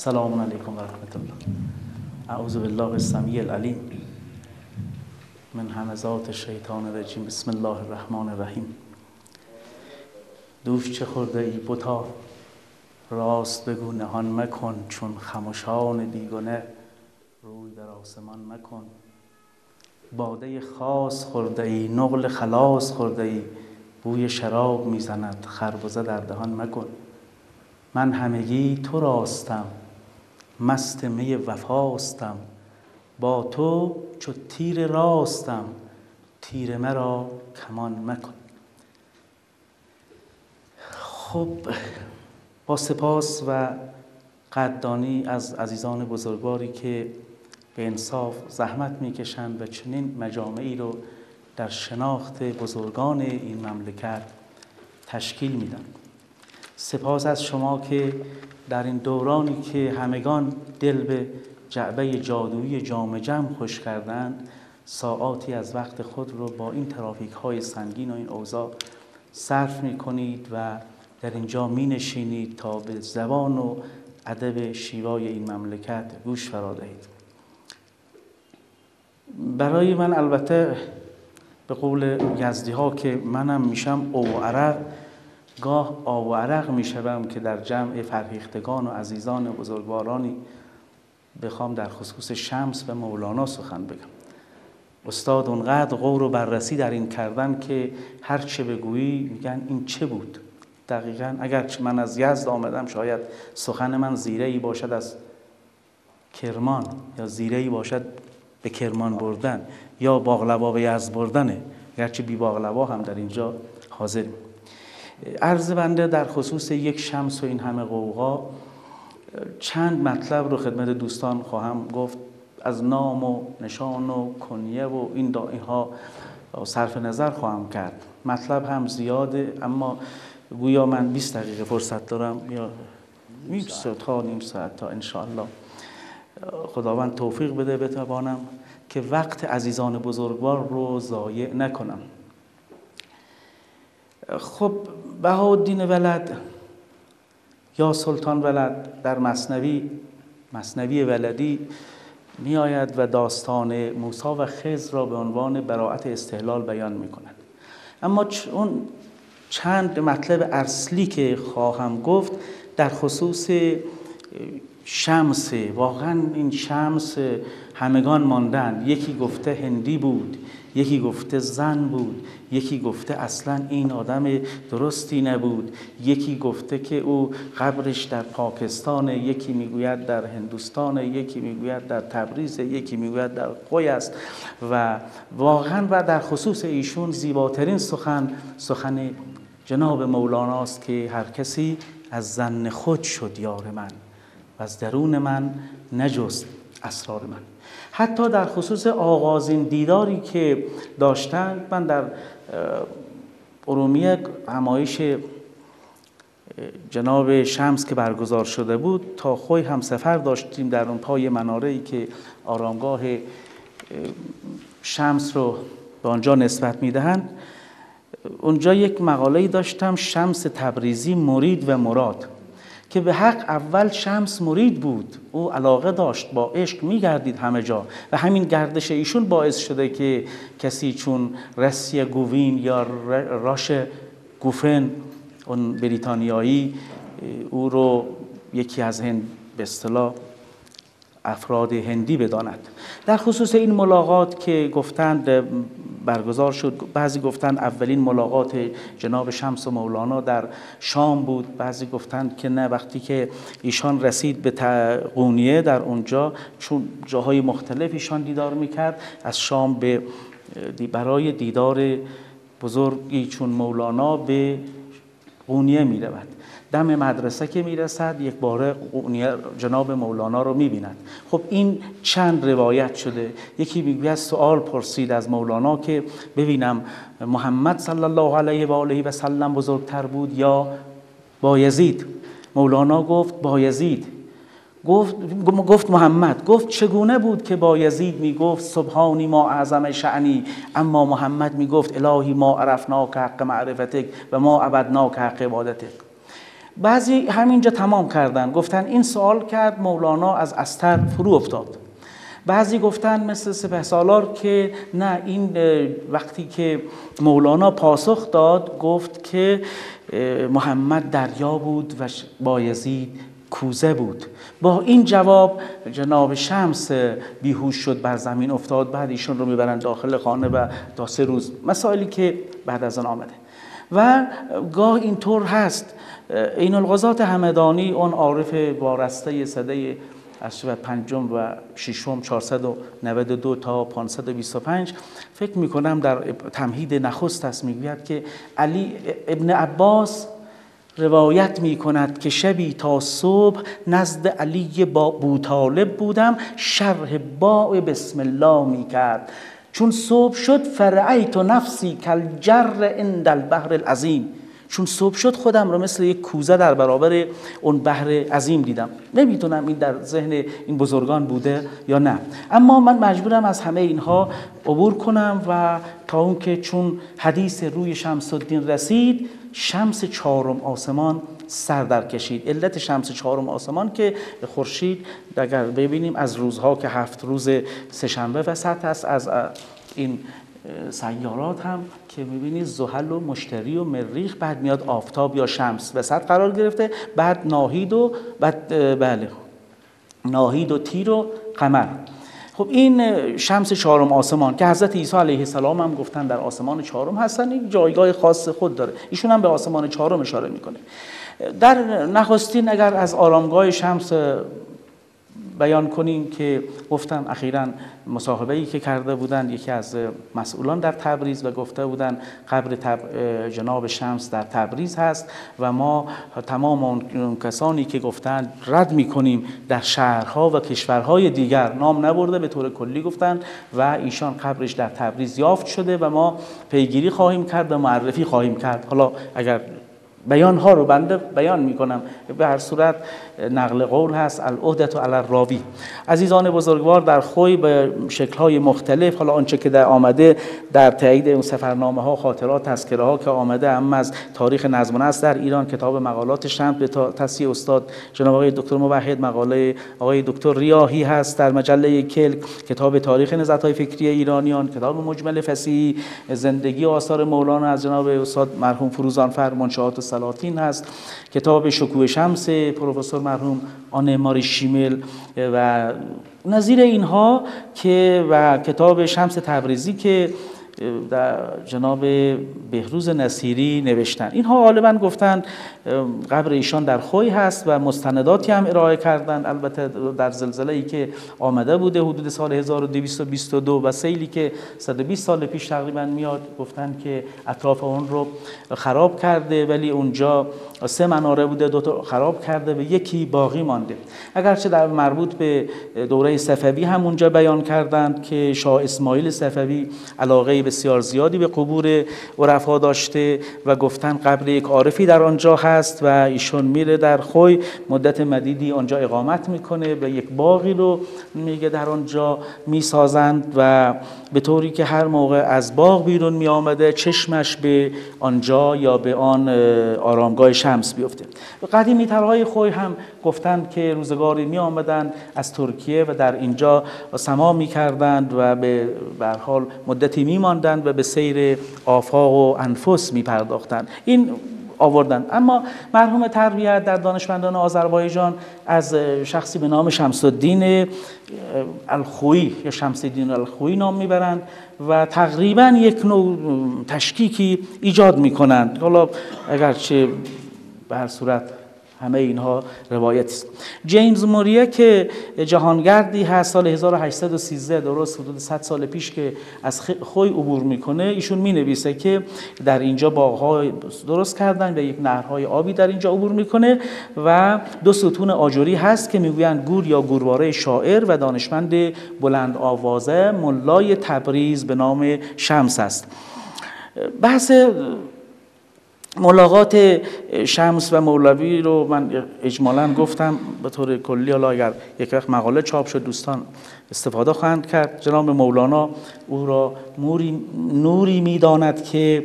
السلام علیکم و رحمت الله. اعوذ بالله السمیع العلیم من همزات الشیطان الرجیم. بسم الله الرحمن الرحیم. دوش چه خورده ای بتا، راست بگو نهان مکن. چون خموشان بیگنه روی در آسمان مکن. باده خاص خورده ای، نقل خلاص خورده ای، بوی شراب میزند خربزه در دهان مکن. من همگی تو راستم، مست می وفاستم، با تو چو تیر راستم، تیر مرا کمان مکن. خب با سپاس و قدردانی از عزیزان بزرگواری که به انصاف زحمت میکشند و چنین مجامعی رو در شناخت بزرگان این مملکت تشکیل میدن. سپاس از شما که در این دورانی که همگان دل به جعبه جادویی جام جم خوش کردند، ساعاتی از وقت خود رو با این ترافیک های سنگین و این اوضاع صرف می کنید و در اینجا می نشینید تا به زبان و ادب شیوای این مملکت گوش فرا دهید. برای من البته به قول یزدی ها که منم میشم او عرق، گاه آب و عرق میشوم که در جمع فرهیختگان و عزیزان بزرگوارانی بخوام در خصوص شمس و مولانا سخن بگم. استاد اونقدر غور و بررسی در این کردن که هر چه بگویی میگن این چه بود. دقیقاً اگرچه من از یزد آمدم، شاید سخن من زیره‌ای باشد از کرمان یا زیره‌ای باشد به کرمان بردن یا باقلوا به یزد بردنه، اگرچه بی باقلوا هم در اینجا حاضریم. عرض بنده در خصوص یک شمس و این همه غوغا چند مطلب رو خدمت دوستان خواهم گفت. از نام و نشان و کنیه و این دائها صرف نظر خواهم کرد. مطلب هم زیاده، اما گویا من 20 دقیقه فرصت دارم یا نیم ساعت تا انشاءالله خداوند توفیق بده بتوانم که وقت عزیزان بزرگوار رو ضایع نکنم. خب بهاءالدین ولد یا سلطان ولد در مثنوی ولدی می آید و داستان موسی و خضر را به عنوان براءت استحلال بیان می کند. اما اون چند مطلب اصلی که خواهم گفت در خصوص شمس. واقعا این شمس همگان ماندن. یکی گفته هندی بود، یکی گفته زن بود، یکی گفته اصلا این آدم درستی نبود، یکی گفته که او قبرش در پاکستان، یکی میگوید در هندوستان، یکی میگوید در تبریز، یکی میگوید در قوی است. و واقعا و در خصوص ایشون زیباترین سخن جناب مولاناست که هر کسی از ظن خود شد یار من و از درون من نجست اسرار من. حتی در خصوص آغازین دیداری که داشتند، من در ارومیه همایش جناب شمس که برگزار شده بود تا خوی هم سفر داشتیم در اون پای مناره‌ای که آرامگاه شمس رو به آنجا نسبت میدهند. اونجا یک مقاله‌ای داشتم، شمس تبریزی مرید و مراد، که به حق اول شمس مرید بود، او علاقه داشت، با عشق میگردید همه جا و همین گردش ایشون باعث شده که کسی چون رسیه گووین یا راش گوفن اون بریتانیایی او رو یکی از هند به اصطلاح افراد هندی بداند. در خصوص این ملاقات که گفتند برگزار شد، بعضی گفتند اولین ملاقات جناب شمس و مولانا در شام بود، بعضی گفتند که نه، وقتی که ایشان رسید به قونیه در اونجا، چون جاهای مختلف ایشان دیدار میکرد، از شام برای دیدار بزرگی چون مولانا به قونیه میرود. دم مدرسه که میرسد یک باره قونیه جناب مولانا رو میبیند. خب این چند روایت شده. یکی میگوید سوال پرسید از مولانا که ببینم محمد صلی الله علیه و آله و سلم بزرگتر بود یا بایزید؟ مولانا گفت بایزید. گفت محمد. گفت چگونه بود که بایزید میگفت سبحانی ما اعظم شأنی، اما محمد میگفت الهی ما عرفناک حق معرفتک و ما عبدناک حق عبادتک. بعضی همینجا تمام کردن، گفتن این سوال کرد مولانا از استر فرو افتاد. بعضی گفتن مثل سپهسالار که نه، این وقتی که مولانا پاسخ داد گفت که محمد دریا بود و بایزید کوزه بود. با این جواب جناب شمس بیهوش شد، بر زمین افتاد. بعد ایشون رو میبرن داخل خانه و تا 3 روز مسائلی که بعد از آن آمده. و گاه اینطور هست عین الغزات همدانی، اون عارف وارسته سده از 5 و 6 492 تا 525 فکر میکنم در تمهید نخست است، میگوید که علی ابن عباس روایت می کند که شبی تا صبح نزد علی با بوطالب بودم، شرح باء بسم الله می کرد. چون صبح شد فرعیت نفسی کالجر عند البحر العظیم. چون صبح شد خودم رو مثل یک کوزه در برابر اون بحر عظیم دیدم. نمیتونم این در ذهن این بزرگان بوده یا نه، اما من مجبورم از همه اینها عبور کنم و تا اون که چون حدیث روی شمس الدین رسید، شمس 4م آسمان سر در کشید. علت شمس 4م آسمان که خورشید اگر ببینیم از روزها که 7 روز سه‌شنبه وسط است، از این سیارات هم که میبینید زحل و مشتری و مریخ، بعد میاد آفتاب یا شمس وسط قرار گرفته، بعد ناهید و بعد ناهید و تیر و قمر. خب این شمس 4م آسمان که حضرت عیسی علیه السلام هم گفتن در آسمان 4م هستن، این جایگاه خاص خود داره، ایشون هم به آسمان 4م اشاره میکنه. در نخستین اگر از آرامگاه شمس بیان کنیم که گفتن اخیراً مصاحبه‌ای که کرده بودند یکی از مسئولان در تبریز و گفته بودند قبر جناب شمس در تبریز هست و ما تمام اون کسانی که گفتند رد می‌کنیم در شهرها و کشورهای دیگر، نام نبرده به طور کلی گفتند و ایشان قبرش در تبریز یافت شده و ما پیگیری خواهیم کرد و معرفی خواهیم کرد. حالا اگر بیان ها رو بنده بیان میکنم، به هر صورت نقل قول هست، العهدة علی الراوی. عزیزان بزرگوار، در خوی به شکل های مختلف، حالا آنچه که در آمده در تایید اون سفرنامه ها، خاطرات، تذکره ها که آمده، اما از تاریخ نظم و نسق در ایران، کتاب مقالات شمس به تصحیح استاد جناب آقای دکتر موحد، مقاله آقای دکتر ریاحی هست در مجله کلک، کتاب تاریخ نهضت‌های فکری ایرانیان، کتاب مجمل فصیحی، زندگی و آثار مولانا از جناب استاد مرحوم فروزانفر، منشآت السلاطین هست، کتاب شکوه شمس پروفسور مرحوم آنه ماری شیمل و نظیر اینها که و کتاب شمس تبریزی که در جناب بهروز نصیری نوشتن. اینها غالبا گفتن قبر ایشان در خوی هست و مستنداتی هم ارائه کردن، البته در زلزله‌ای که آمده بوده حدود سال 1222 و سیلی که 120 سال پیش تقریبا میاد، گفتن که اطراف اون رو خراب کرده، ولی اونجا 3 مناره بوده، 2 تا خراب کرده و یکی باقی مانده. اگرچه در مربوط به دوره صفوی هم اونجا بیان کردند که شاه اسماعیل صفوی علاقه بسیار زیادی به قبور عرفا داشته و گفتن قبر یک عارفی در آنجا هست و ایشون میره در خوی مدت مدیدی آنجا اقامت میکنه و یک باغی رو میگه در آنجا میسازند و به طوری که هر موقع از باغ بیرون میآمده چشمش به آنجا یا به آن آرامگاه شمس بیفته. قدیمی ترهای خوی هم گفتند که روزگاری می آمدند از ترکیه و در اینجا سما می کردند و به هر حال مدتی می ماندند و به سیر آفاق و انفس می پرداختند. این آوردند. اما مرحوم تربیت در دانشمندان آذربایجان از شخصی به نام شمس الدین الخویی یا شمس الدین الخویی نام میبرند و تقریبا یک نوع تشکیکی ایجاد میکنند. حالا اگرچه به هر صورت همه اینها روایت است. جیمز موریه که جهانگردی هست، سال 1813 درست حدود 100 سال پیش که از خوی عبور میکنه، ایشون مینویسه که در اینجا باغ‌ها درست کردن و یک نهرهای آبی در اینجا عبور میکنه و 2 ستون آجری هست که میگویند گور یا گورواره شاعر و دانشمند بلند آوازه ملای تبریز به نام شمس است. بحث ملاقات شمس و مولوی رو من اجمالاً گفتم به طور کلی، حالا اگر یک وقت مقاله چاپ شد دوستان استفاده خواهند کرد. جناب مولانا او را نوری می‌داند که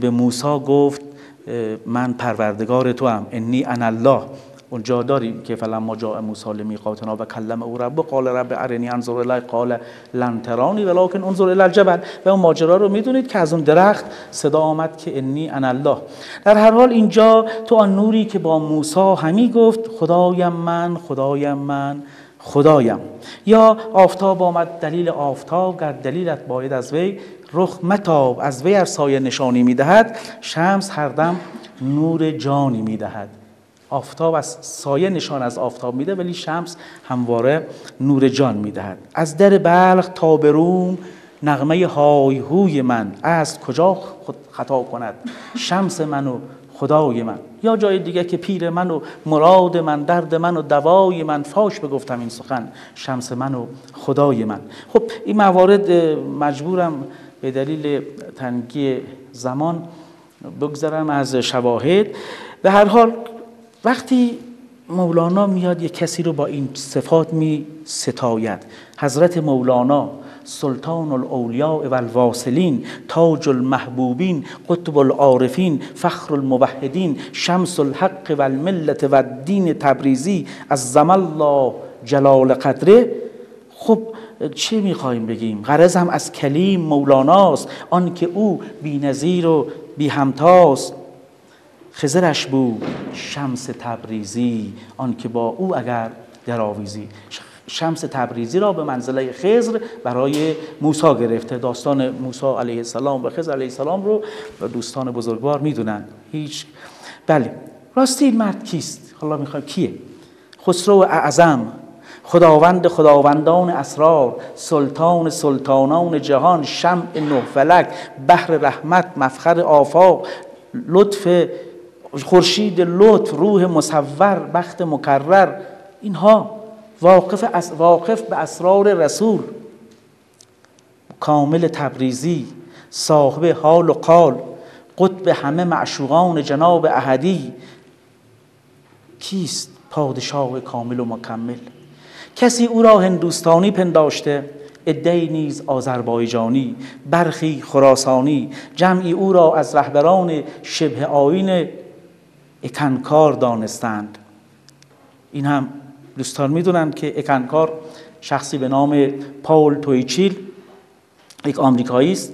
به موسی گفت من پروردگار تو هم، انی انا الله. اونجا داریم که فلما جاء موسی لمیقاتنا و کلم او رب قال رب ارنی انظر الیک قال لن ترانی ولکن انظر الی الجبل. و اون ماجرا رو میدونید که از اون درخت صدا آمد که انی انا الله. در هر حال اینجا تو آن نوری که با موسی همی گفت خدایم من خدایم من خدایم. یا آفتاب آمد دلیل آفتاب، گر دلیلت باید از وی رخ متاب. از وی ار سایه نشانی میدهد، شمس هر دم نور جانی میدهد. آفتاب از سایه نشان از آفتاب میده، ولی شمس همواره نور جان میدهد. از در بلخ تا به روم، نغمه های هوی من از کجا خطا کند، شمس من و خدای من. یا جای دیگه که پیر من و مراد من، درد من و دوای من، فاش بگفتم این سخن، شمس من و خدای من. خب این موارد مجبورم به دلیل تنگی زمان بگذرم از شواهد. به هر حال وقتی مولانا میاد یک کسی رو با این صفات می ستاید، حضرت مولانا سلطان الاولیاء و الواصلین، تاج المحبوبین، قطب العارفین، فخر الموحدین، شمس الحق و الملت و الدین تبریزی، از زمان الله جلال قدره. خب چه میخوایم بگیم؟ غرض هم از کلیم مولاناست، آن که او بی نظیر و بی همتاست. خضرش بود شمس تبریزی، آن که با او اگر درآویزی. شمس تبریزی را به منزله خضر برای موسی گرفته. داستان موسی علیه السلام و خضر علیه السلام رو دوستان بزرگوار میدونن. هیچ بله، راستی این مرد کیست؟ حالا میخوایم کیه؟ خسرو اعظم، خداوند خداوندان اسرار، سلطان سلطانان جهان، شمع نه فلک، بحر رحمت، مفخر آفاق، لطف خورشید لطف، روح مصور، بخت مکرر. اینها واقف به اسرار رسول، کامل تبریزی، صاحب حال و قال، قطب همه معشوقان جناب احدی. کیست پادشاه کامل و مکمل؟ کسی او را هندوستانی پنداشته، عده‌ای نیز آذربایجانی، برخی خراسانی، جمعی او را از رهبران شبه آیین اکنکار دانستند. این هم دوستان میدونن که اکنکار شخصی به نام پاول تویچیل، یک آمریکایی است.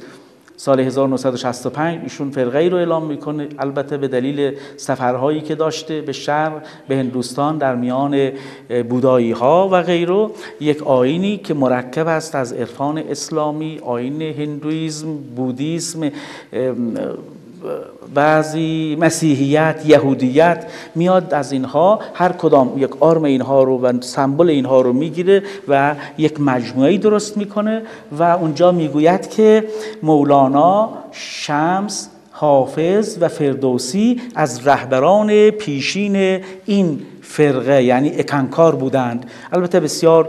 سال 1965 ایشون فرقه‌ای رو اعلام میکنه، البته به دلیل سفرهایی که داشته به شرق، به هندوستان، در میان بودایی ها و غیره. یک آیینی که مرکب است از عرفان اسلامی، آیین هندویسم، بودیسم، بعضی مسیحیت، یهودیت، میاد از اینها هر کدام یک آرم اینها رو و سمبل اینها رو میگیره و یک مجموعه‌ای درست میکنه و اونجا میگوید که مولانا، شمس، حافظ و فردوسی از رهبران پیشین این فرقه یعنی اکنکار بودند. البته بسیار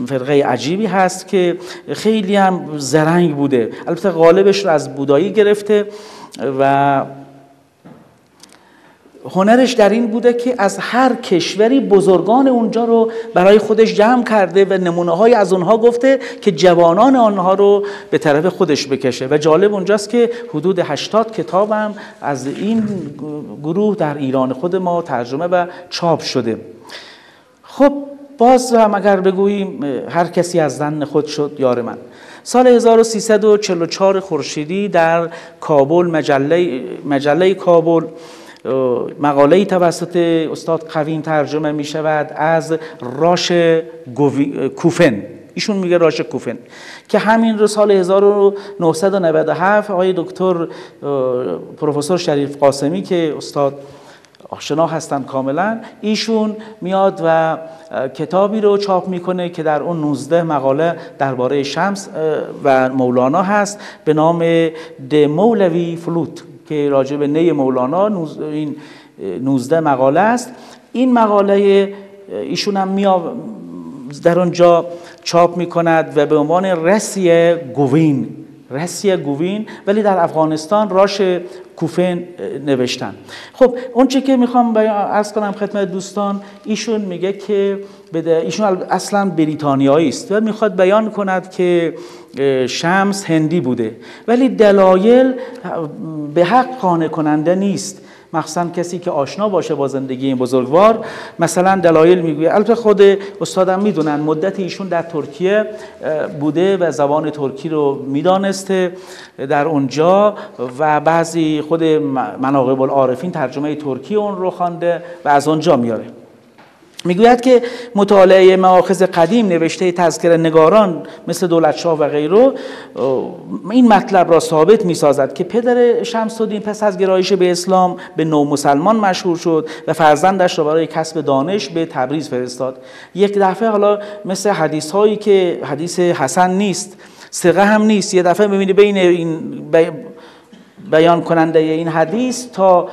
فرقه عجیبی هست که خیلی هم زرنگ بوده. البته غالبش رو از بودایی گرفته و هنرش در این بوده که از هر کشوری بزرگان اونجا رو برای خودش جمع کرده و نمونه های از اونها گفته که جوانان آنها رو به طرف خودش بکشه. و جالب اونجاست که حدود 80 کتاب هم از این گروه در ایران خود ما ترجمه و چاپ شده. خب باز هم اگر بگوییم هر کسی از ظن خود شد یار من. سال 1344 خورشیدی در کابل، مجله کابل، مقاله‌ای توسط استاد قوین ترجمه می شود از راش کوفن. ایشون میگه راش کوفن که همین رو سال 1997 آقای دکتر پروفسور شریف قاسمی که استاد آشنا هستن کاملا، ایشون میاد و کتابی رو چاپ میکنه که در اون 19 مقاله درباره شمس و مولانا هست به نام د مولوی فلوت که راجع به نی مولانا این 19 مقاله است. این مقاله ایشون هم در اونجا چاپ میکند و به عنوان رسی گوین ولی در افغانستان راش کوفن نوشتن. خب اون چه که میخوام عرض کنم خدمت دوستان، ایشون میگه که ایشون اصلا بریتانیایی است و میخواد بیان کند که شمس هندی بوده، ولی دلایل به حق قانع کننده نیست مخصوصا کسی که آشنا باشه با زندگی این بزرگوار مثلا دلایل میگوید. البته خود استادم میدونن مدت ایشون در ترکیه بوده و زبان ترکی رو میدانسته در اونجا و بعضی خود مناقب العارفین ترجمه ترکی اون رو خوانده و از اونجا میاره. میگوید که مطالعه مآخذ قدیم نوشته تذکره نگاران مثل دولتشاه و غیره این مطلب را ثابت میسازد که پدر شمس الدین پس از گرایش به اسلام به نو مسلمان مشهور شد و فرزندش را برای کسب دانش به تبریز فرستاد. یک دفعه حالا مثل حدیث هایی که حدیث حسن نیست، ثقه هم نیست، یه دفعه میبینی بین این بیان کننده این حدیث تا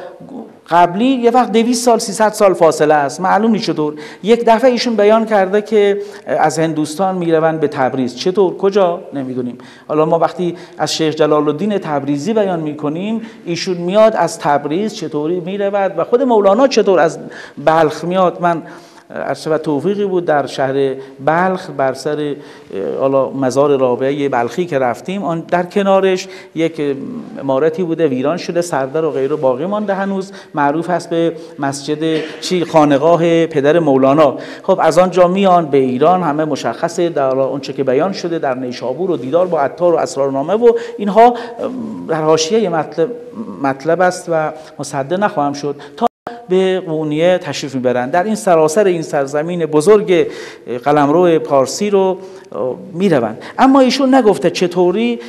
قبلی یه وقت 200 سال 300 سال فاصله است، معلوم نیست چطور. یک دفعه ایشون بیان کرده که از هندوستان میروند به تبریز، چطور کجا نمیدونیم. حالا ما وقتی از شیخ جلال الدین تبریزی بیان میکنیم ایشون میاد از تبریز چطوری میرود و خود مولانا چطور از بلخ میاد. من عرصه توفیقی بود در شهر بلخ بر سر مزار رابعه بلخی که رفتیم، آن در کنارش یک عمارتی بوده ویران شده، سردر و غیره باقی مانده هنوز، معروف هست به مسجد خانقاه پدر مولانا. خب از آنجا میان به ایران، همه مشخصه در اونچه که بیان شده در نیشابور و دیدار با عطار و اسرارنامه و اینها در حاشیه مطلب است و مصدق نخواهم شد تا به قونیه تشریف میبرند. در این سراسر این سرزمین بزرگ قلمرو پارسی رو میروند. اما ایشون نگفته چطوری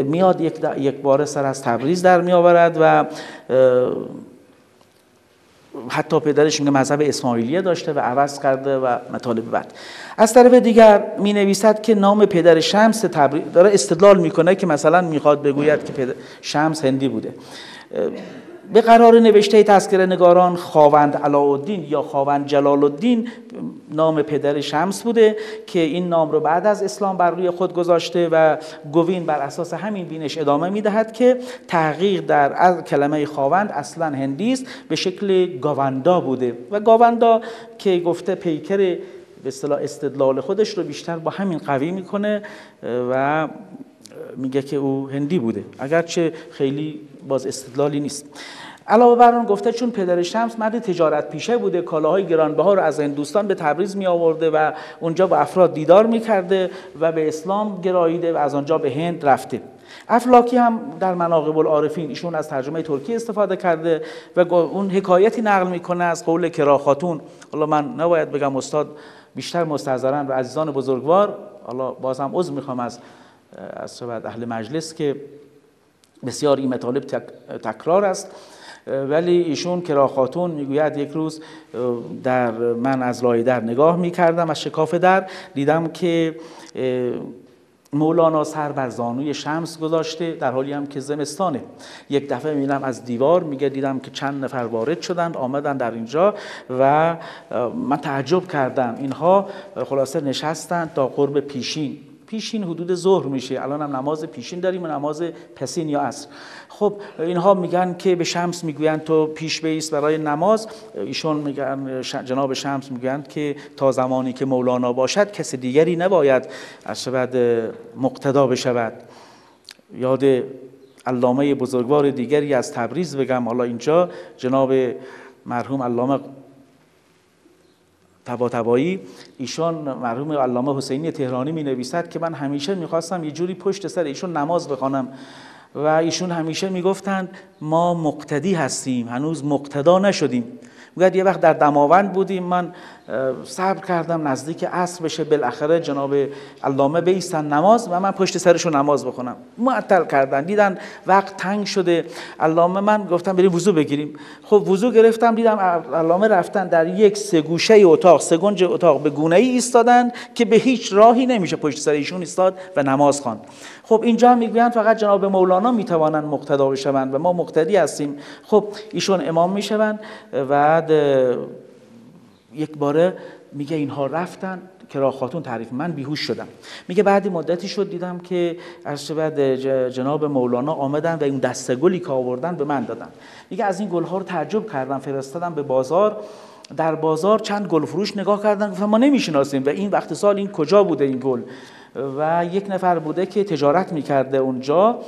میاد یک بار سر از تبریز در میآورد و حتی پدرش میگه مذهب اسماعیلیه داشته و عوض کرده و مطالب بعد. از طرف دیگر می نویسد که نام پدر شمس تبریز داره استدلال میکنه که مثلا میخواد بگوید که پدر شمس هندی بوده. به قرار نوشته تذکره نگاران خواوند علاءالدین یا خواوند جلال الدین نام پدر شمس بوده که این نام رو بعد از اسلام بر روی خود گذاشته و گوین بر اساس همین بینش ادامه میدهد که تحقیق در کلمه خواوند اصلا هندی است، به شکل گاوندا بوده و گاوندا که گفته پیکر به اصطلاح استدلال خودش رو بیشتر با همین قوی میکنه و میگه که او هندی بوده، اگرچه خیلی باز استدلالی نیست. علاوه بر آن گفته چون پدر شمس مرد تجارت پیشه بوده، کالاهای گرانبها رو از هندوستان به تبریز می آورده و اونجا با افراد دیدار می کرده و به اسلام گراییده و از آنجا به هند رفته. افلاکی هم در مناقب العارفین ایشون از ترجمه ترکی استفاده کرده و اون حکایتی نقل میکنه از قول کرا خاتون. حالا من نباید بگم استاد بیشتر مستحضرن و عزیزان بزرگوار، حالا بازم عذر میخوام از اهل مجلس که بسیار این مطالب تکرار است، ولی ایشون کرا خاتون میگوید یک روز من از لای در نگاه میکردم، از شکاف در دیدم که مولانا سر بر زانوی شمس گذاشته در حالی هم که زمستانه. یک دفعه میبینم از دیوار میگه دیدم که چند نفر وارد شدند آمدن در اینجا و من تعجب کردم. اینها خلاصه نشستند تا قرب پیشین حدود ظهر میشه، الان هم نماز پیشین داریم و نماز پسین یا عصر. خب اینها میگن که به شمس میگویند تو پیش بایست برای نماز، ایشون میگن جناب شمس میگویند که تا زمانی که مولانا باشد کس دیگری نباید مقتدا بشود. یاد علامه بزرگوار دیگری از تبریز بگم، حالا اینجا جناب مرحوم علامه طباطبایی، ایشون مرحوم علامه حسینی تهرانی می نویسد که من همیشه میخواستم یه جوری پشت سر ایشون نماز بخوانم و ایشون همیشه میگفتند ما مقتدی هستیم، هنوز مقتدا نشدیم. میگه یه وقت در دماوند بودیم، من صبر کردم نزدیک عصر بشه، بالاخره جناب علامه بایستن نماز و من پشت سرشون نماز بخونم. معطل کردن، دیدن وقت تنگ شده. علامه من گفتم بریم وضو بگیریم. خب وضو گرفتم، دیدم علامه رفتن در یک سه گوشه اتاق، سه گنج اتاق به گونه ای ایستادن که به هیچ راهی نمیشه پشت سر ایشون ایستاد و نماز خواند. خب اینجا میگویند فقط جناب مولانا میتوانند مقتدا بشوند و ما مقتدی هستیم. خب ایشون امام میشوند و یک باره میگه اینها رفتن، کرا خاتون تعریف، من بیهوش شدم. میگه بعدی مدتی شد دیدم که از بعد جناب مولانا آمدن و این دسته گلی که آوردن به من دادن. میگه از این گلها رو تعجب کردم، فرستادم به بازار. در بازار چند گل فروش نگاه کردن، گفتن ما نمیشناسیم و این وقت سال این کجا بوده این گل. و یک نفر بوده که تجارت میکرده اونجا،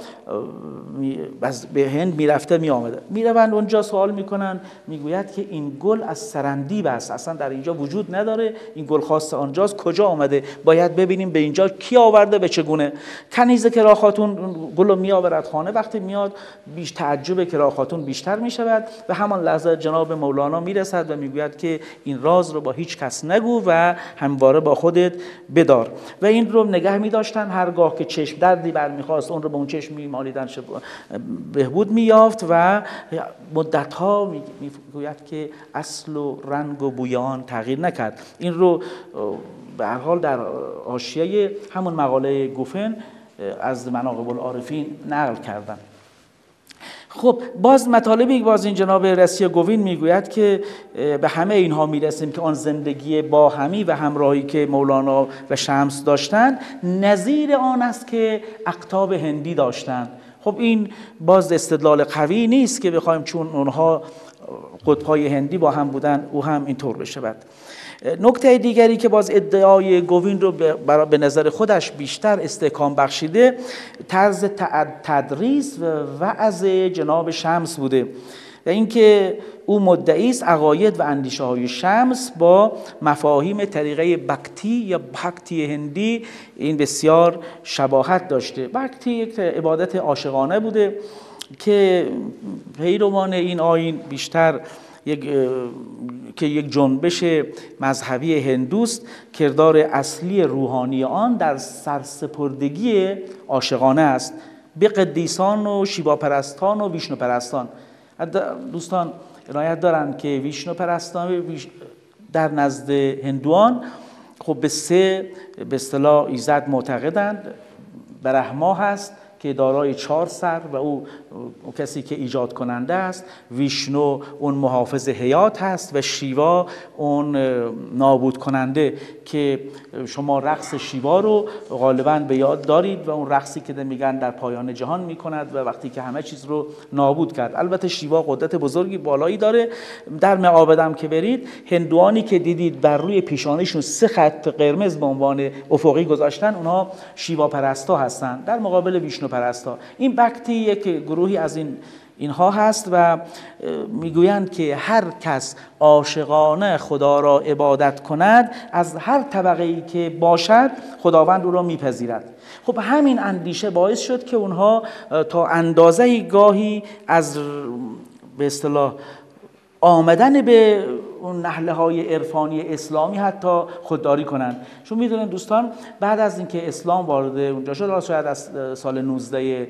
به هند میرفته میآمده. میروند اونجا سوال میکنن، میگوید که این گل از سرندیب است، اصلا در اینجا وجود نداره، این گل خاص آنجاست، کجا آمده؟ باید ببینیم به اینجا کی آورده، به چگونه. کنیزه کرا خاتون گل رو میآورد خانه، وقتی میاد بیش تعجب کرا خاتون بیشتر میشود و همان لحظه جناب مولانا میرسد و میگوید که این راز رو با هیچ کس نگو و همواره با خودت بدار. و این رو نگه می‌داشتن، هرگاه که چشم دردی برمیخواست اون رو به اون چشم می‌مالیدن، بهبود می‌یافت و مدت‌ها میگوید که اصل و رنگ و بوی آن تغییر نکرد. این رو به هر حال در حاشیه همون مقاله گوفن از مناقب العارفین نقل کردن. خب باز مطالبی باز این جناب رسی گوین میگوید که به همه اینها میرسیم که آن زندگی باهمی و همراهی که مولانا و شمس داشتند نظیر آن است که اقطاب هندی داشتند. خب این باز استدلال قوی نیست که بخوایم چون اونها قطب‌های هندی با هم بودن او هم اینطور بشه. بعد نکته دیگری که باز ادعای گوین رو به نظر خودش بیشتر استحکام بخشیده، طرز تدریس و وعظ جناب شمس بوده و اینکه او مدعی است عقاید و اندیشه های شمس با مفاهیم طریقه بکتی یا بھکتی هندی این بسیار شباهت داشته. بکتی یک عبادت عاشقانه بوده که پیروان این آیین بیشتر یک جنبش مذهبی هندوست، کردار اصلی روحانی آن در سرسپردگی عاشقانه است به قدیسان و شیوا پرستان و ویشنو پرستان. دوستان عنایت دارند که ویشنو پرستان در نزد هندوان خب به سه به اصطلاح ایزد معتقدند. برهما هست که دارای 4 سر و او کسی که ایجاد کننده است، ویشنو اون محافظ حیات هست و شیوا اون نابود کننده که شما رقص شیوا رو غالباً به یاد دارید و اون رقصی که میگن در پایان جهان میکند و وقتی که همه چیز رو نابود کرد. البته شیوا قدرت بزرگی بالایی داره. در معابدم که برید، هندوانی که دیدید بر روی پیشانیشون 3 خط قرمز به عنوان افقی گذاشتن، اونها شیوا پرستا هستن در مقابل ویشنو پرستا. این بکتی یک گروهی از اینها هست و میگویند که هر کس عاشقانه خدا را عبادت کند از هر طبقه‌ای که باشد خداوند او را میپذیرد. خب همین اندیشه باعث شد که اونها تا اندازه‌ای گاهی از به اصطلاح آمدن به اون نهله‌های عرفانی اسلامی حتی خودداری کنند. چون میدونن دوستان بعد از اینکه اسلام وارد اونجا شد، شاید از سال 19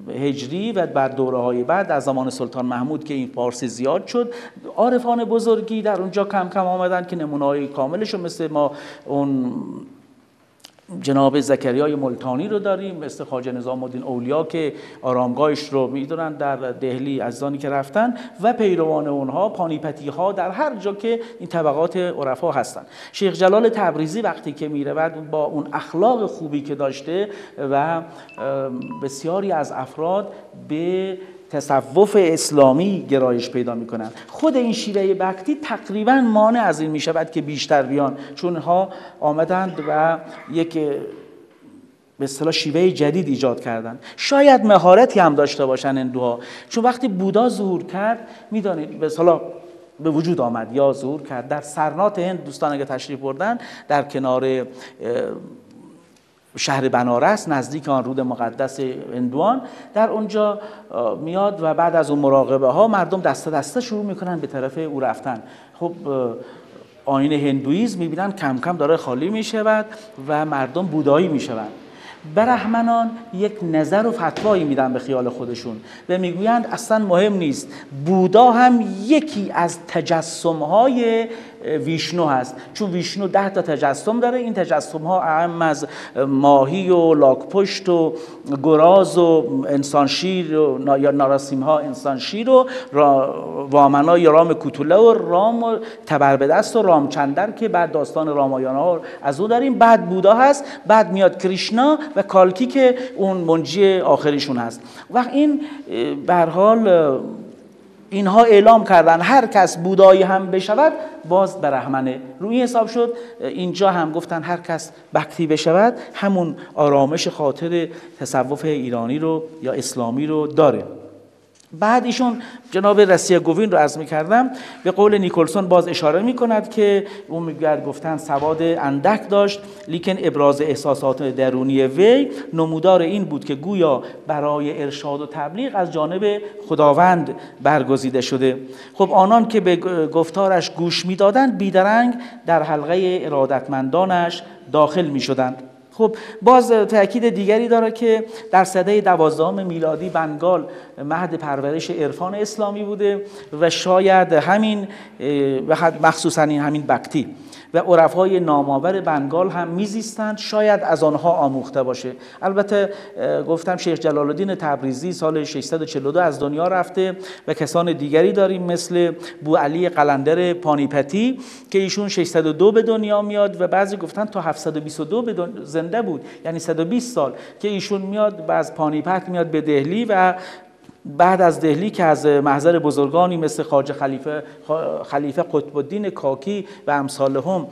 هجری و بعد دوره‌های بعد از زمان سلطان محمود که این فارسی زیاد شد، عارفان بزرگی در اونجا کم کم آمدن که نمونه‌های کاملشو مثل ما اون جناب زکریای ملتانی رو داریم، مثل خواجه نظام الدین اولیا که آرامگاهش رو میدونن در دهلی عزیزانی که رفتن و پیروان اونها، پانیپتی ها، در هر جا که این طبقات عرفا هستن. شیخ جلال تبریزی وقتی که میرود با اون اخلاق خوبی که داشته و بسیاری از افراد به تصوف اسلامی گرایش پیدا میکنند، خود این شیوه بکتی تقریبا مانع از این میشود که بیشتر بیان، چون ها آمدند و یک به اصطلاح شیوه جدید ایجاد کردند. شاید مهارتی هم داشته باشن هندوها، چون وقتی بودا ظهور کرد میدانید به اصطلاح به وجود آمد یا ظهور کرد در سرنات هند. دوستان اگه تشریف بردن در کنار شهر بنارس نزدیک آن رود مقدس هندوان، در اونجا میاد و بعد از اون مراقبه ها مردم دسته دسته شروع میکنن به طرف او رفتن. خب آیین هندویزم میبینن کم کم داره خالی میشود و مردم بودایی میشوند. برهمنان یک نظر و فتوایی میدن به خیال خودشون و میگویند اصلا مهم نیست، بودا هم یکی از تجسم‌های ویشنو هست، چون ویشنو 10 تا تجسم داره. این تجسم‌ها اهم از ماهی و لاک‌پشت و گراز و انسان شیر و یا ناراسیمها انسان شیر و وامنا یا رام کوتوله و رام تبربدست و رامچندر که بعد داستان رامایانا از او داریم. بعد بودا هست، بعد میاد کریشنا و کالکی که اون منجی آخریشون هست. و این به هر حال اینها اعلام کردن هر کس بودایی هم بشود باز برهمنه. روی حساب شد اینجا هم گفتن هر کس بکتی بشود همون آرامش خاطر تصوف ایرانی رو یا اسلامی رو داره. بعد ایشون جناب رسیه گوین رو عرض می‌کردم به قول نیکلسون باز اشاره می‌کند که اون میگه گفتن سواد اندک داشت لیکن ابراز احساسات درونی وی نمودار این بود که گویا برای ارشاد و تبلیغ از جانب خداوند برگزیده شده. خب آنان که به گفتارش گوش می‌دادند بیدرنگ در حلقه ارادتمندانش داخل می‌شدند. خب باز تأکید دیگری داره که در سده 12 میلادی بنگال مهد پرورش عرفان اسلامی بوده و شاید همین مخصوصا همین بکتی و عرفای نامآور بنگال هم میزیستند، شاید از آنها آموخته باشه. البته گفتم شیخ جلال الدین تبریزی سال 642 از دنیا رفته و کسان دیگری داریم مثل بوعلی قلندر پانیپتی که ایشون 602 به دنیا میاد و بعضی گفتن تا 722 زنده بود، یعنی 120 سال که ایشون میاد و از پانیپت میاد به دهلی و بعد از دهلی که از محضر بزرگانی مثل خواجه خلیفه قطب الدین کاکی و امثالهم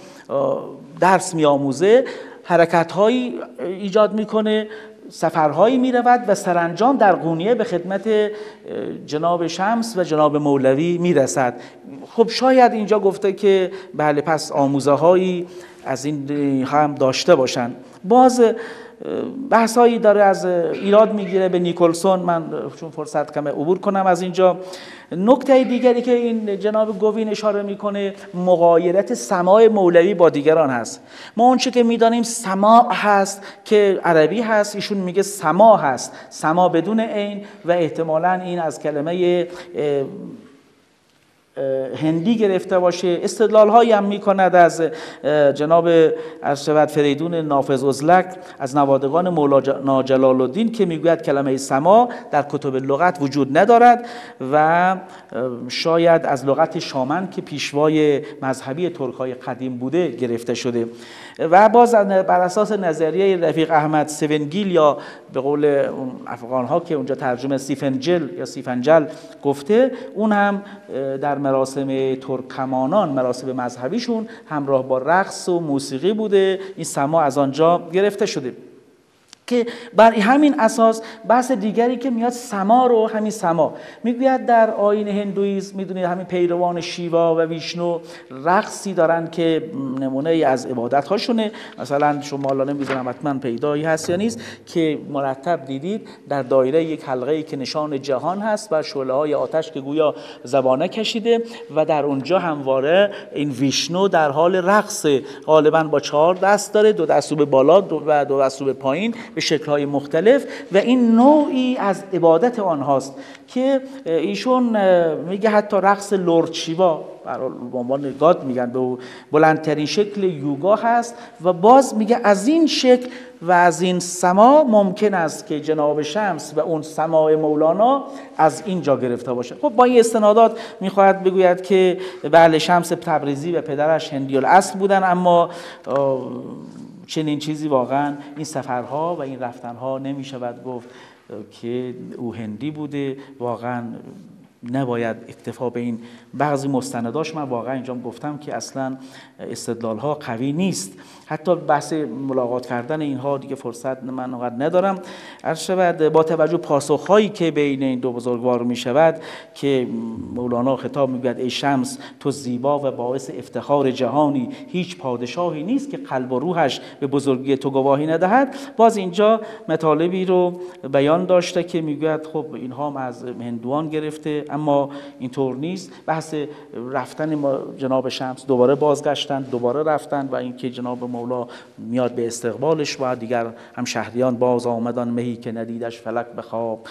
درس میآموزه، حرکت‌هایی ایجاد میکنه، سفرهایی میرود و سرانجام در قونیه به خدمت جناب شمس و جناب مولوی میرسد. خب شاید اینجا گفته که بله پس آموزه هایی از این هم داشته باشند. باز بحثایی داره از ایراد میگیره به نیکلسون، من چون فرصت کمه عبور کنم از اینجا. نکته دیگری که این جناب گوین اشاره میکنه مغایرت سماع مولوی با دیگران هست. ما اونچه که میدانیم سماع هست که عربی هست، ایشون میگه سماع هست، سماع بدون عین و احتمالاً این از کلمه هندی گرفته باشه. استدلال هایی هم میکند از جناب ارشد فریدون نافذ ازلک از نوادگان مولانا جلال الدین که میگوید کلمه سما در کتب لغت وجود ندارد و شاید از لغت شامن که پیشوای مذهبی ترک‌های قدیم بوده گرفته شده. و باز بر اساس نظریه رفیق احمد سفنگیل یا به قول افغان ها که اونجا ترجمه سیفنجل یا سیفنجل گفته، اون هم در مراسم ترکمانان، مراسم مذهبیشون همراه با رقص و موسیقی بوده. این سما از آنجا گرفته شده که بر همین اساس بحث دیگری که میاد سما رو، همین سما میگوید در آیین هندویسم میدونید همین پیروان شیوا و ویشنو رقصی دارن که نمونه ای از عبادت هاشونه. مثلا شما الان نمیدونم حتما پیدایی هست یا نیست که مرتب دیدید در دایره یک حلقه‌ای که نشان جهان هست و شعله‌های آتش که گویا زبانه کشیده و در اونجا همواره این ویشنو در حال رقص، غالبا با 4 دست داره، 2 دست رو به بالا و 2 دست رو به پایین به شکل‌های مختلف و این نوعی از عبادت آنهاست که ایشون میگه حتی رقص لورد شیوا به عنوان گاد میگن به بلندترین شکل یوگا هست و باز میگه از این شکل و از این سما ممکن است که جناب شمس و اون سماع مولانا از اینجا گرفته باشه. خب با این استنادات میخواهد بگوید که بله شمس تبریزی و پدرش هندی الاصل بودن، اما چنین چیزی واقعا این سفرها و این رفتنها نمیشود گفت که او هندی بوده. واقعا نباید اکتفا به این بعضی مستنداش، من واقعا اینجا گفتم که اصلا استدلال ها قوی نیست. حتی بحث ملاقات کردن اینها دیگه فرصت من اونقدر ندارم. عرض شود با توجه پاسخ هایی که بین این دو بزرگوار می شود که مولانا خطاب میگوید ای شمس تو زیبا و باعث افتخار جهانی، هیچ پادشاهی نیست که قلب و روحش به بزرگی تو گواهی ندهد. باز اینجا مطالبی رو بیان داشته که میگوید خب اینها هم از هندوان گرفته، اما اینطور نیست. بحث رفتن جناب شمس دوباره بازگشتن، دوباره رفتن و اینکه جناب مولا میاد به استقبالش و دیگر هم شهریان باز آمدان مهی که ندیدش فلک به خواب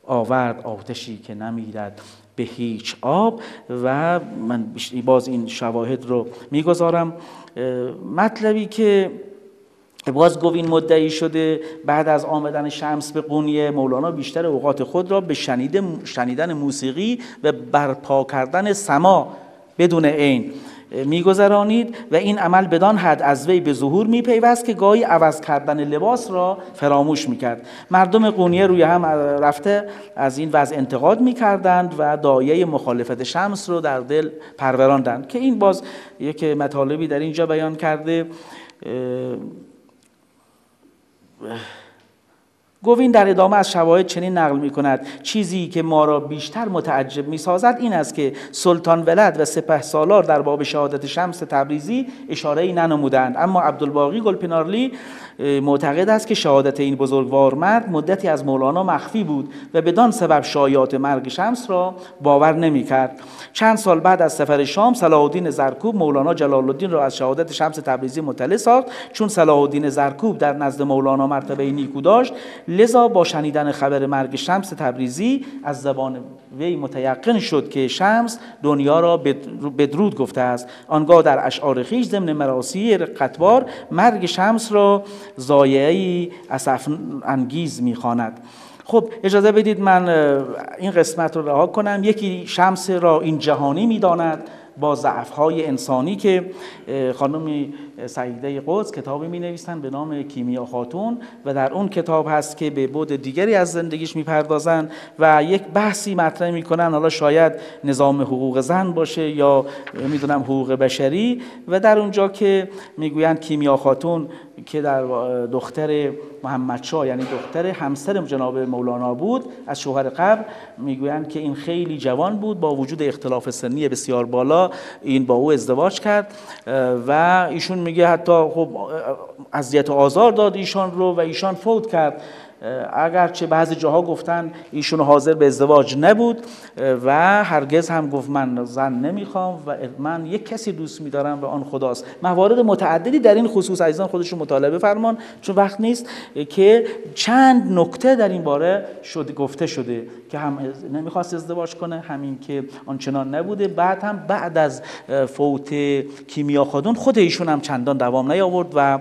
آورد آتشی که نمیرد به هیچ آب. و من باز این شواهد رو میگذارم. مطلبی که باز گوین مدعی شده بعد از آمدن شمس به قونیه، مولانا بیشتر اوقات خود را به شنیدن موسیقی و برپا کردن سما بدون عین میگذرانید و این عمل بدان حد از وی به ظهور میپیوست که گاهی عوض کردن لباس را فراموش میکرد. مردم قونیه روی هم رفته از این وضع انتقاد میکردند و دایه مخالفت شمس رو در دل پروراندند که این باز یک مطالبی در اینجا بیان کرده. گوین در ادامه از شواهد چنین نقل می کند: چیزی که ما را بیشتر متعجب می سازد این است که سلطان ولد و سپهسالار در باب شهادت شمس تبریزی اشاره‌ای ننمودند، اما عبدالباقی گلپنارلی معتقد است که شهادت این بزرگوار مرد مدتی از مولانا مخفی بود و بدان سبب شایعات مرگ شمس را باور نمی کرد. چند سال بعد از سفر شام صلاح الدین زرکوب مولانا جلال الدین را از شهادت شمس تبریزی مطلع ساخت. چون صلاح الدین زرکوب در نزد مولانا مرتبه نیکو داشت، لذا با شنیدن خبر مرگ شمس تبریزی از زبان وی متیقن شد که شمس دنیا را بدرود گفته است. آنگاه در اشعار خویش ضمن مراثی رقتبار مرگ شمس را ضایعه‌ای اسف انگیز می‌خواند. خب اجازه بدید من این قسمت رو رها کنم. یکی شمس را این جهانی می‌داند با ضعف‌های انسانی که خانم سعیده قدس کتابی می‌نویسند به نام کیمیا خاتون و در اون کتاب هست که به بعد دیگری از زندگیش می‌پردازند و یک بحثی مطرح می‌کنن، حالا شاید نظام حقوق زن باشه یا می‌دونم حقوق بشری، و در اونجا که می‌گویند کیمیا خاتون که در دختر محمدشاه یعنی دختر همسر جناب مولانا بود از شوهر قبل، میگویند که این خیلی جوان بود، با وجود اختلاف سنی بسیار بالا این با او ازدواج کرد و ایشون میگه حتی خب اذیت و آزار داد ایشان رو و ایشان فوت کرد، اگرچه بعضی جاها گفتن ایشون حاضر به ازدواج نبود و هرگز هم گفت من زن نمیخوام و من یک کسی دوست میدارم و آن خداست. موارد متعددی در این خصوص عزیزان خودشون مطالعه فرمان، چون وقت نیست، که چند نکته در این باره گفته شده که هم نمیخواست ازدواج کنه، همین که آنچنان نبوده، بعد هم بعد از فوت کیمیا خاتون خود ایشون هم چندان دوام نیاورد و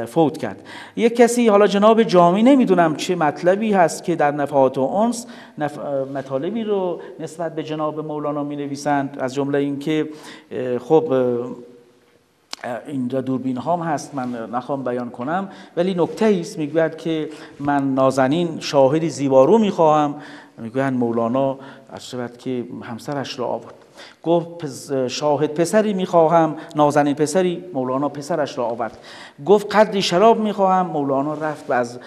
فوت کرد. یک کسی، حالا جناب جامی نمیدونم چه مطلبی هست که در نفحات و انس مطالبی رو نسبت به جناب مولانا می نویسند، از جمله این که خب اینجا دوربین هام هست من نخوام بیان کنم، ولی نکته ایست، میگوید که من نازنین شاهدی زیبارو میخواهم، میگوید مولانا از شود که همسرش را آورد، گفت شاهد پسری میخواهم، نازنین پسری، مولانا پسرش را آورد، گفت قدری شراب میخواهم، مولانا رفت و از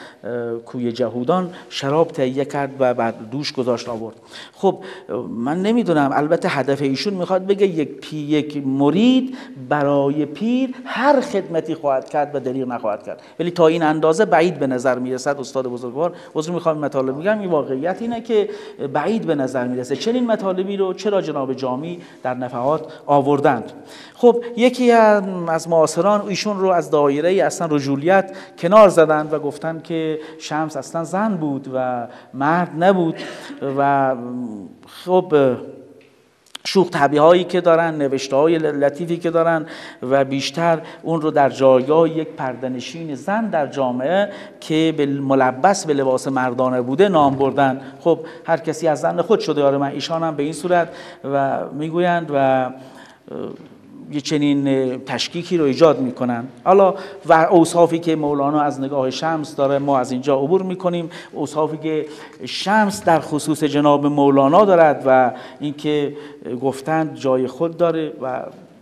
کوی جهودان شراب تهیه کرد و بعد دوش گذاشت آورد. خب من نمیدونم، البته هدف ایشون میخواد بگه یک مرید برای پیر هر خدمتی خواهد کرد و دریغ نخواهد کرد، ولی تا این اندازه بعید به نظر میرسد استاد بزرگوار. عذر میخوام مطالب میگم، این واقعیت اینه که بعید به نظر میرسه چنین مطالبی رو چرا جناب جامی در نفحات آوردند. خب یکی از معاصران ایشون رو از دایره اصلا رجولیت کنار زدند و گفتند که شمس اصلا زن بود و مرد نبود و خب شوخ طبعی هایی که دارن، نوشته های لطیفی که دارن و بیشتر اون رو در جایگاه یک پرده‌نشین زن در جامعه که ملبس به لباس مردانه بوده نام بردن. خب هر کسی از زن خود شده یار من، ایشان هم به این صورت و میگویند و یه چنین تشکیکی رو ایجاد میکنن. حالا و اوصافی که مولانا از نگاه شمس داره ما از اینجا عبور میکنیم، اوصافی که شمس در خصوص جناب مولانا دارد و اینکه گفتند جای خود داره و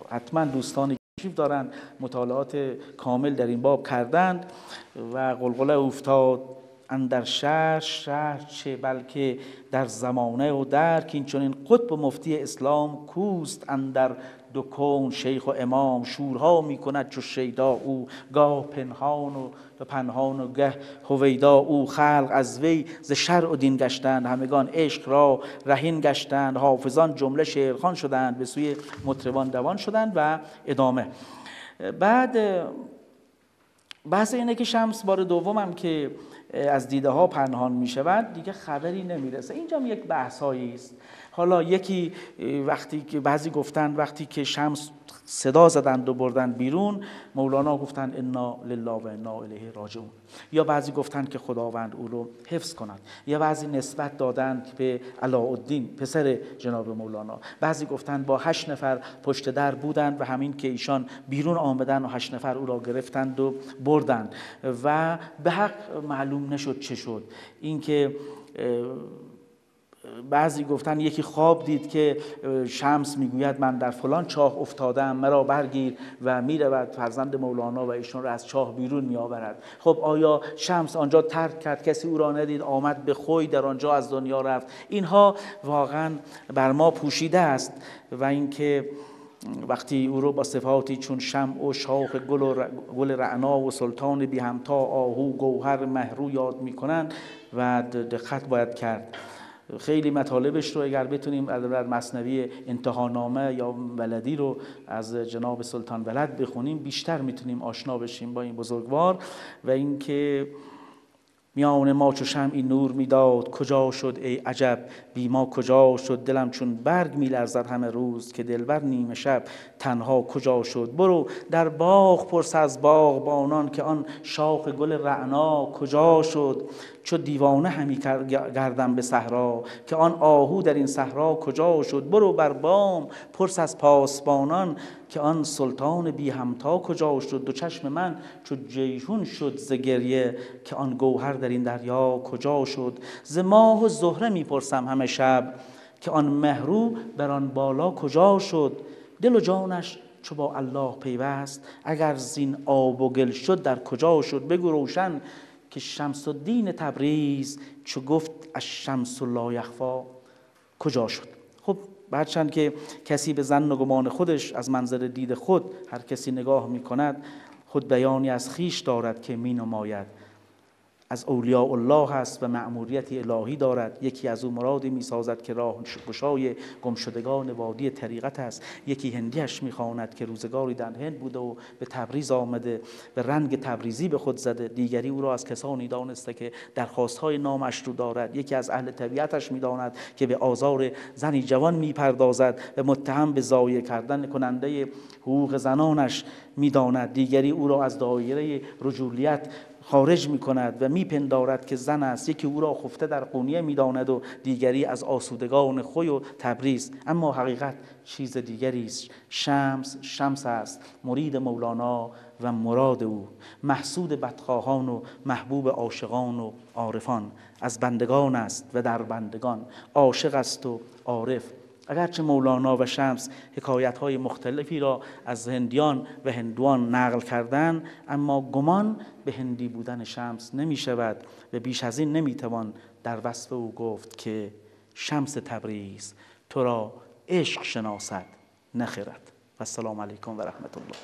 حتما دوستانی که دارن مطالعات کامل در این باب کردند. و غلغله افتاد اندر شهر چه بلکه در زمانه و درک، این چنین قطب و مفتی اسلام کوست اندر دو کون شیخ و امام، شورها می کند چو شیدا او، گاه پنهان و پنهان و گه هویدا او، خلق از وی ز شرع و دین گشتند، همگان عشق را رهین گشتند، حافظان جمله شعرخوان شدند، به سوی مطربان دوان شدند و ادامه. بعد بحث اینه که شمس بار دومم که از دیده ها پنهان می شود دیگه خبری نمیرسه. اینجا یک بحثایی است. حالا یکی وقتی که بعضی گفتن وقتی که شمس صدا زدند و بردن بیرون، مولانا گفتند انا لله و انا الیه راجعون، یا بعضی گفتند که خداوند او رو حفظ کند، یا بعضی نسبت دادند به علاءالدین پسر جناب مولانا، بعضی گفتند با 8 نفر پشت در بودند و همین که ایشان بیرون آمدن و 8 نفر او را گرفتند و بردند و به حق معلوم نشد چه شد. اینکه بعضی گفتن یکی خواب دید که شمس میگوید من در فلان چاه افتادم، مرا برگیر، و میرود فرزند مولانا و ایشون را از چاه بیرون میآورد. خب آیا شمس آنجا ترک کرد، کسی او را ندید، آمد به خوی در آنجا از دنیا رفت؟ اینها واقعا بر ما پوشیده است. و اینکه وقتی او رو با صفاتی چون شمع و شاخ گل رعنا و سلطان بی همتا، آهو، گوهر، مهرو یاد میکنن و دقت باید کرد. خیلی مطالبش رو اگر بتونیم در مثنوی انتهانامه یا ولدی رو از جناب سلطان ولد بخونیم بیشتر میتونیم آشنا بشیم با این بزرگوار. و اینکه میان ما چو شمعی نور میداد، کجا شد ای عجب بی ما کجا شد؟ دلم چون برگ میلرزد همه روز، که دلبر نیمه شب تنها کجا شد؟ برو در باغ پرس از باغبانان، که آن شاخ گل رعنا کجا شد؟ چو دیوانه همی گردم به صحرا، که آن آهو در این صحرا کجا شد؟ برو بر بام پرس از پاسبانان، که آن سلطان بی همتا کجا شد؟ دو چشم من چو جیحون شد ز گریه، که آن گوهر در این دریا کجا شد؟ ز ماه و زهره میپرسم همه شب، که آن مهرو بر آن بالا کجا شد؟ دل و جانش چو با الله پیوست، اگر زین آب و گل شد در کجا شد؟ بگو روشن که شمس الدین تبریز، چو گفت الشمس لا یخفی کجا شد؟ خب هرچند که کسی به ظن و گمان خودش از منظر دید خود هر کسی نگاه می کند، خود بیانی از خیش دارد که می نماید. از اولیاء الله هست و مأموریت الهی دارد. یکی از او مرادی می سازد که راه گشای گمشدگان وادی طریقت است. یکی هندیش می خواند که روزگاری در هند بوده و به تبریز آمده، به رنگ تبریزی به خود زده. دیگری او را از کسانی دانسته که درخواستهای نامشروع دارد. یکی از اهل طبیعتش می داند که به آزار زنی جوان می پردازد و متهم به ضایع کردن کننده حقوق زنانش می داند. دیگری او را از دایره رجولیت خارج می کند و می پندارد که زن است. یکی او را خفته در قونیه می داند و دیگری از آسودگان خوی و تبریز. اما حقیقت چیز دیگری است. شمس است، مرید مولانا و مراد او، محسود بدخواهان و محبوب عاشقان و عارفان. از بندگان است و در بندگان، عاشق است و عارف. اگرچه مولانا و شمس حکایت‌های مختلفی را از هندیان و هندوان نقل کردند، اما گمان به هندی بودن شمس نمی شود و بیش از این نمی توان در وصف او گفت که شمس تبریز تو را عشق شناسد نه خرد. و السلام علیکم و رحمت الله.